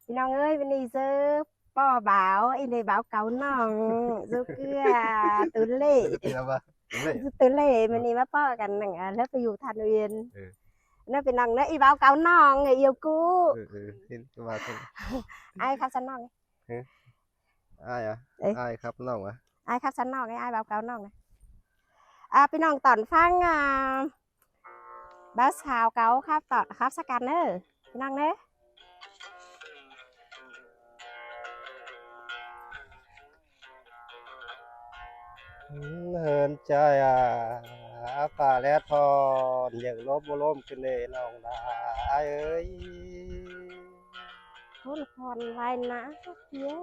พี่น้องเอ้ยวันนี้ซื้อป้อbảo anh đây bảo cậu nonซื้อเกลือตุนเล่ Cái nào ba đúng đấy ตุนเล่มันนี่มาป้อกันหนังแล้วไปอยู่ทันเวียน ừ นั่นเป็นนังนะอีbảo cậu non người yêu cũ Thế ba thế ai khắp sân non ừ. Ai à đấy ai khắp nòng à ai khắp sân non ai bảo cậu non này พี่น้องตอนฟังบ้าสาวเกาครับตอนครับสกันเนอร์พี่น้องเนอะ hơn trời à phà lét thòn những lốp bô lôm cái nề nòng là ai ơi คนคนไรนะเย้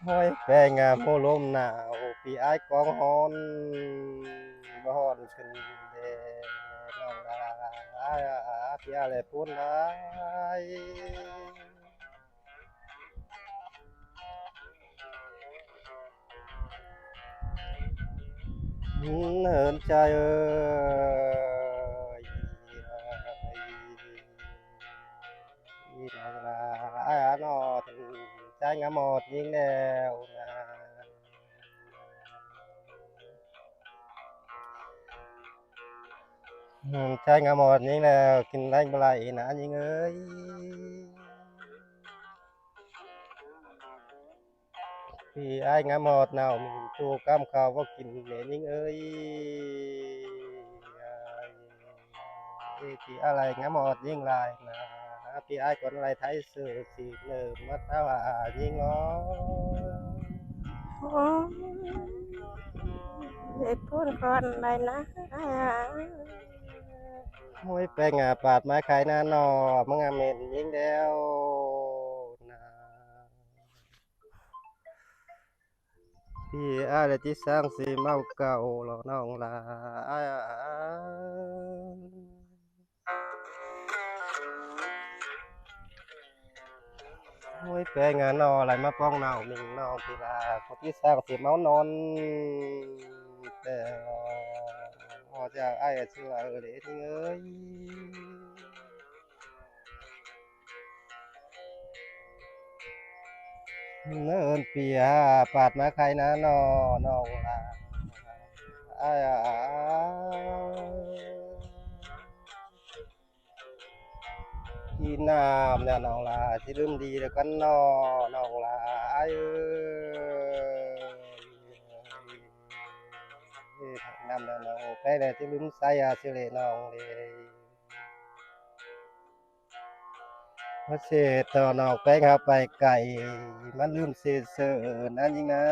hôi về ngà mô lôm nào vì ai con hòn bò hònขึ้นเดนองลาai à vì ai lại phun lại hơn trời ơi nong là ai à nó trái ngã một nhưng đều trái ngã một nhưng là kinh đánh lại nã nhưng ơi thì ai ngã một nào mình tu cam khao có kinh để nhưng ơi thì ai ngã một nhưng lại là thì ai còn lại thấy sự thì nở mắt tao à nhưng nó เด็กพูดคนไรนะ môi pe ngà bạtไม้ไข่นาหนอมังงาเม็นยิงเดียวนะพี่อะไรที่สร้างสีเมาเก่าหล่อน้องลาอ้ามวยแปลงานนออะไรมาป้องเนามิงนอพี่ลาเขาที่สร้างสีเมานอนแต่พอจะไอ้ชื่อเด็กเอ้ยเนินเปียปาดมาใครนะนอน้องลาอ้ที่น้ำเนี่ยน้องลาที่ลืมดีแล้วกันนอน้องลาเอ้ยน้ำเนี่ยน้องไปเลยที่ลืมใส่สิเลยน้องเลยมาเสียต่อน้องไปครับไปไก่มันลืมเสียเสือนั่นจริงนะ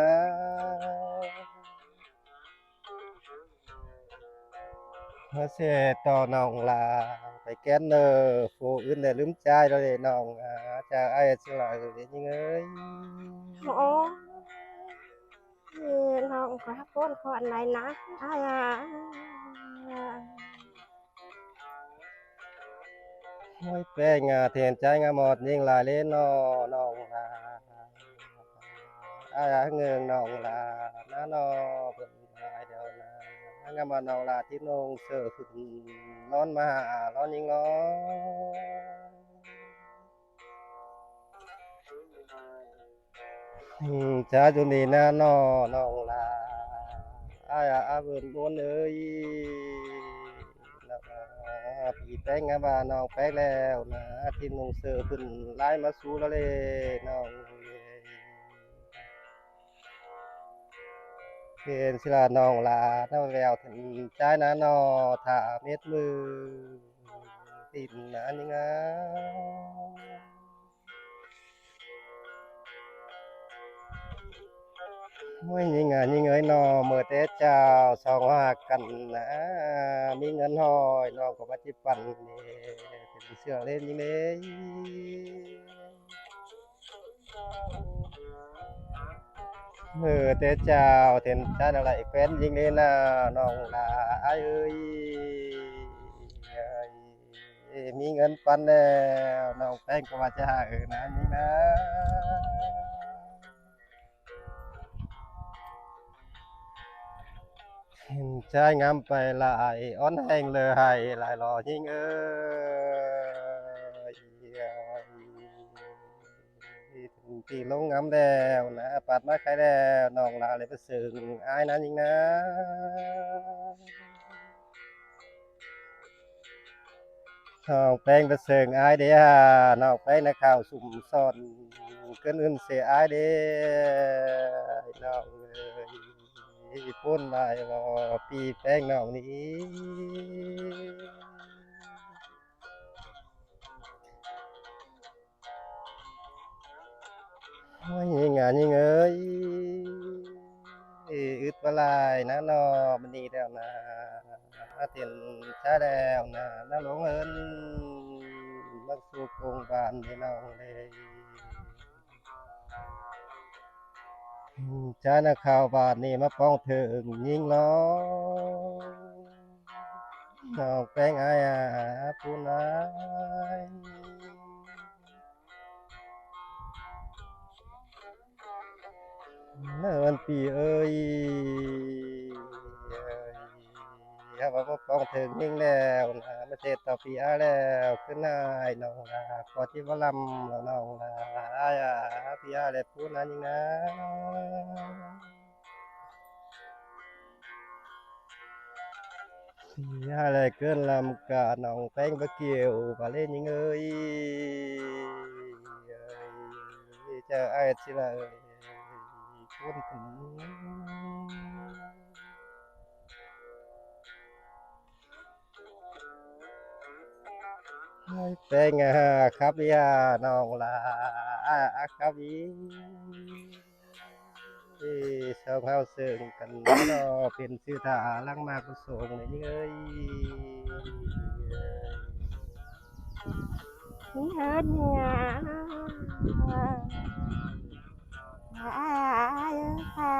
มาเสียต่อน้องลาไปแกนเนอร์โฟอื่นเลยลืมใจเราเลยน้องจะไอ้สิละเลยจริงเอ้ย โอ้น้องขอพูดคนไรนะอ้าย hôi pe ngà thiền trái ngà một nhưng lại lên nó nòng là ai à ngừng nòng là nó vẫn lại đều là ngà mà nòng là tí nông sợ phụt non mà nó nhưng nó cha chú đi na nó nòng là ai à vườn buôn ơiพี่แป้งงาบาน้องแป้งแล้วนะที่นุ่งเสื้อขึ้นไล่มาสู้แล้วเลยน้องเห็นสิลาน้องลาน้องแล้วถึงใจนะน้อถ้าเม็ดมือติดนะนี่งาไม่ยิงยิงเอ้ยน้อเมื่อแต่เจ้าสองหักกันนะมีเงินหอยน้องก็มาจิปั่นนี่เป็นเสื้อเล่นยิงเลย แต่เจ้าเห็นชาติอะไรเป็นยิงนี่นะน้องลาเอ้ยมีเงินปันแล้วน้องแป้งก็ว่าจะหานะนี่นะเห็นใจงามไปหลายอ้อนแห้งเลยให้หลายหล่อยิงเอ้ย ตีลงงำแล้วนะปัดมาใครแล้วน้องลาเลยไปสึงอายนั้นยิงนะน้องแป้งไปสึงอายเดียน้องแป้งนะข้าวสุ่มซ่อนเกินอื่นเสียอายเดียน้องเอ้ยพ้นลายรอปีแป้งน้องนี้โอ้ยงานยิงเอ้ยอึดบลายนะนอมันนี่แล้วนะเตียนช้าแล้วนะน้าหลงเอินมักสู่โครงบานให้น้องเลยจ้านะข่าวบานนี่มาป้องเถิงยิงล้อน้องแป้งอายผู้นายเนินปีเอ้ยถ้าว่าบ่ป้องเถิงยิงแล้วนะมาเทศต่อปีอาแล้วขึ้นนายน้องลาขอที่ว่าลำแล้วน้องลาอายพี่อาเลยพูดนั้นยิงนะพี่อาเลยเกินลำกะน้องแป้งบะเกี่ยวบาเล่นยิงเอ้ยเจ้าไอ้สิละเอ้ยพูดถึง เป็นไงครับยาน้องลาครับอีสองเฮาเสิงกันเนาะเป็นชื่อทาลังมากกุศลนี่เอ้ย นี่เฮ็ดเนี่ยพา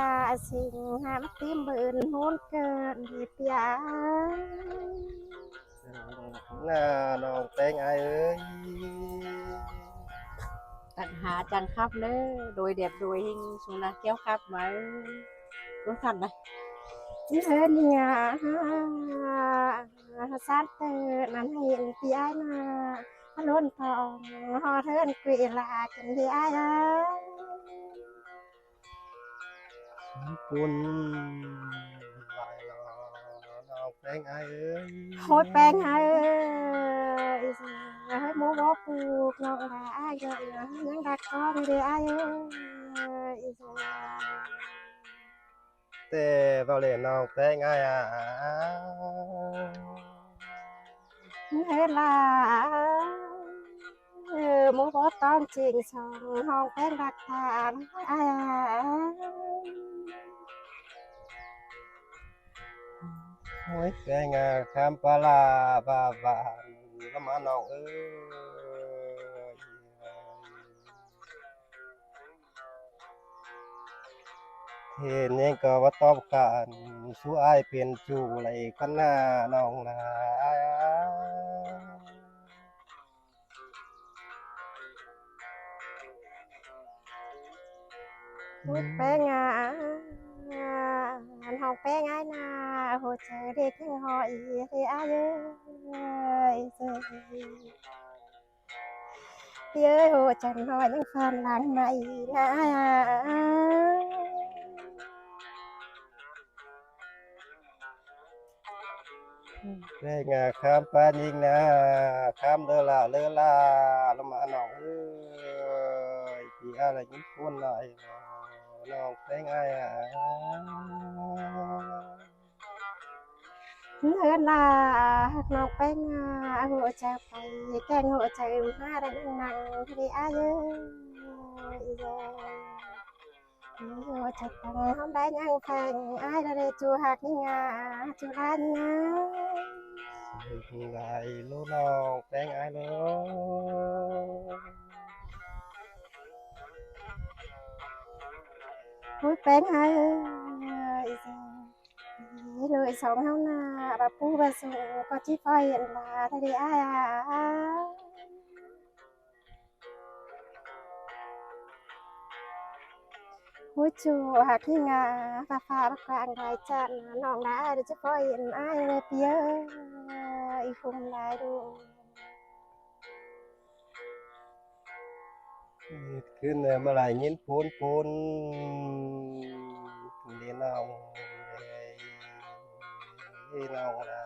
สิ่งหามติมบืนโหนเกินดีเปีย น่าน้องแตงไอเอ้ย ตัดหาจังครับเด้อโดยเด็ดโดยหิงสุนัขแก้วครับไหมรถขันนะ นี่เฮ็ดเนี่ยสัตว์เตือนนั้นเห็นปีอ้ายมาพะล้นทองหอเทินกวีลาจันดีอ้าย คุณลายรอน้องแตงไอเอ้ย โหยแป้งเอ้ยให้หมูบ่ปลูกน้องลาอ้ายเอ้ยยังรักก้อนดีอ้ายเอ้ย แต่เบาเล่นน้องแตงไอเฮ็ดล่ะหมูบ่ต้องจริงสองห้องแป้งรักฐานอ้าย โอ้ยแตงคำปลาบาบานก็มาน้องเอ้ย เห็นยังก็ว่าตอบกันสู้อายเป็นจูไหลกันหน้าน้องนาพูดแป้งอันห้องแป้งอ้ายนาหัวใจเด็กยังหอยเฮ้ยอ้ายเอ้ยเย้ยหัวใจหอยยังฟันหลังใหม่นะ แม่งาข้ามปานยิงนะข้ามเลอล่าลงมาน้องเอ้ยพี่อะไรยิ่งพูนหน่อยน้องแป้งไอ้เลิศล่ะน้องแป้งหัวใจไปแกงหัวใจมาได้นั่งเฮ้ยอ้ายเอ้ยหัวใจตั้งห้องได้ยังแพงอ้ายได้จูหักนี่งาจูรันงา ไหลลูกน้องแป้งไอ้ลูก Ôi bạn ơi rồi sống không nà bà pu bà sụ có chi phơi hiện là đây đi ai ôi chú hạt khi ngà pha pha bắt quang vài trận nòng đá để chi phơi hiện ai đây phía y không lại đâu ขึ้นเลยเมื่อไหร่ยินพูนพูนเดีน้องที่น้องละ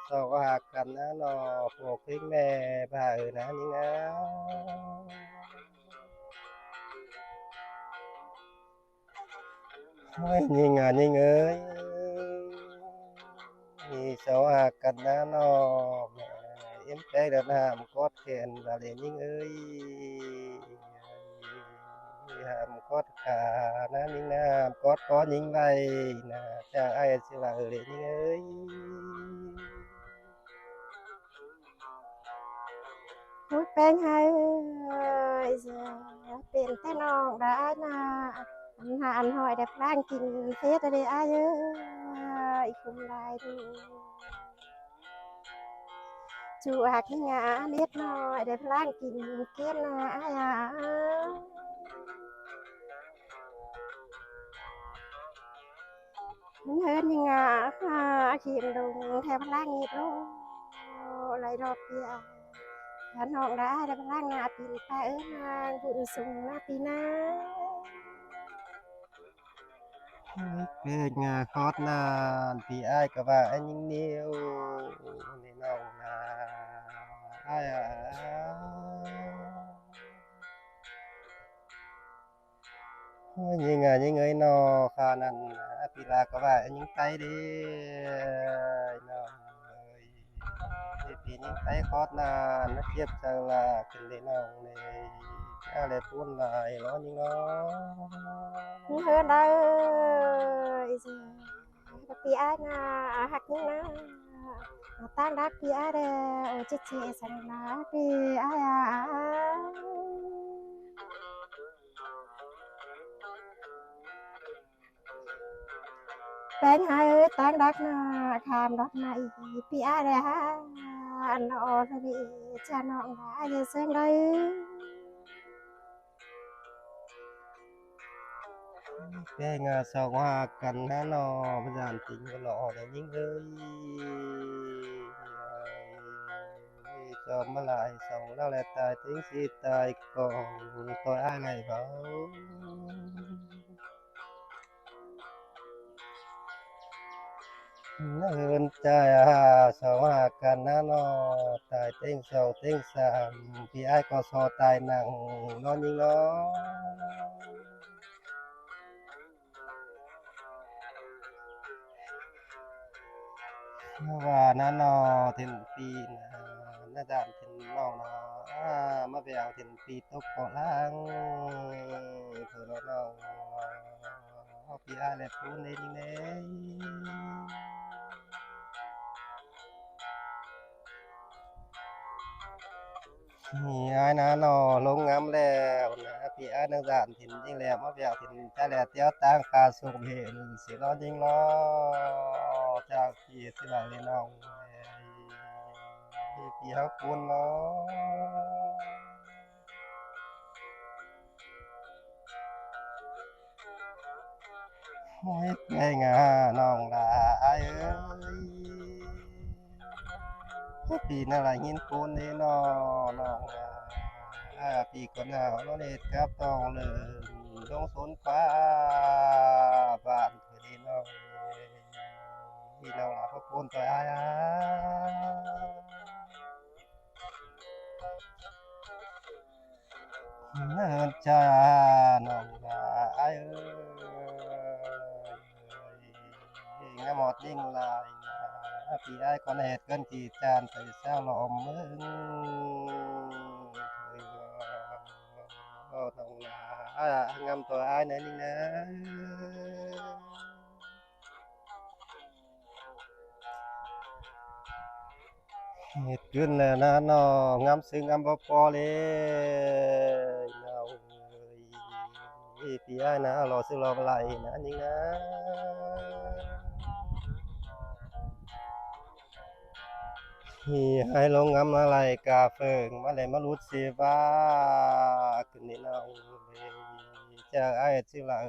สองหักกันนะนอพวกพี่แม่บ่านะนี่นะโอ้ยยิงอ่ะยิงเอ้ยนี่สองหักกันนะนอเอ็มแป้งเดินหามกอดแขนบาเลยิงเอ้ย hàm cốt cả na ninh na cốt có những vai na cha ai sẽ là ở đây những ơi มุดเป็นให้เป็นแต่น้องได้นะอันหาอันหอยได้พลางกินเฟสได้อาเยอะอีกคุมลายดูจูหักงาเล็ดน้อยได้พลางกินเกี้ยนนาอายามันเฮินยังงาขีมดงแทบพลางงีบลงไหลดอกเปียฉันน้องได้ได้พลางงาปีนไปนางบุญสูงนาปีนา cái nhà khót na thì ai cả bà anh những yêu nên nong là ai những người nó khả năng thì là các bạn những tay đi nó thì những tay khót na nó tiếp sang là cần để nong này ai lại phun lại nó những nó hơn đâyปีอาณาหักยังนะตั้งรักปีอาเดอจิตเจสันนาปีอายาเป็นไงตั้งรักนะคำรักมาอีปีอาเดฮะนอสดีจะนองได้ยังเสียงได้ cái ngà sao hoa cần há nó bây giờ chính cái lọ để những ơi cho mà lại sống nó lại tài tính si tài còn tôi ai ngày bảo nó hơn trai sao hoa cần há nó tài tính sầu tính sàm thì ai có so tài nặng nó như nó và nó thiên pi nó giảm thiên nó mà bèo thiên pi tốc có lang thử nó học pi ai lại phun lên như thế thì ai nó lông ngắm lèo pi ai nó giảm thiên chính lèo mà bèo thiên cha lèo téo tang ca sung hiện sẽ nó chính nó chào kia sẽ là lên nó thì học cuốn nó hết ngày ngà nòng là ai ơi thì nó là nhìn cuốn đi nó nòng thì con nào nó đẹp cáp tòng lờ đông xuống quá bạn thì nó thì nó là có cuốn tới ai hơn cha nòng là ai ơi nghe một đinh lại thì ai còn hệt cân thì tràn tại sao lọ mướn nòng là ngâm tội ai nữa đi nữa hết cơn là nó ngâm xương ngâm bò bò lên thì ai nè lò xương lò lại nè nhưng nè thì hai lô ngâm lại cà phê mà lại mà lút xì va cái này nào chờ ai chứ là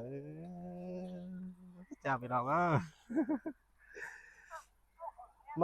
chào về đâu á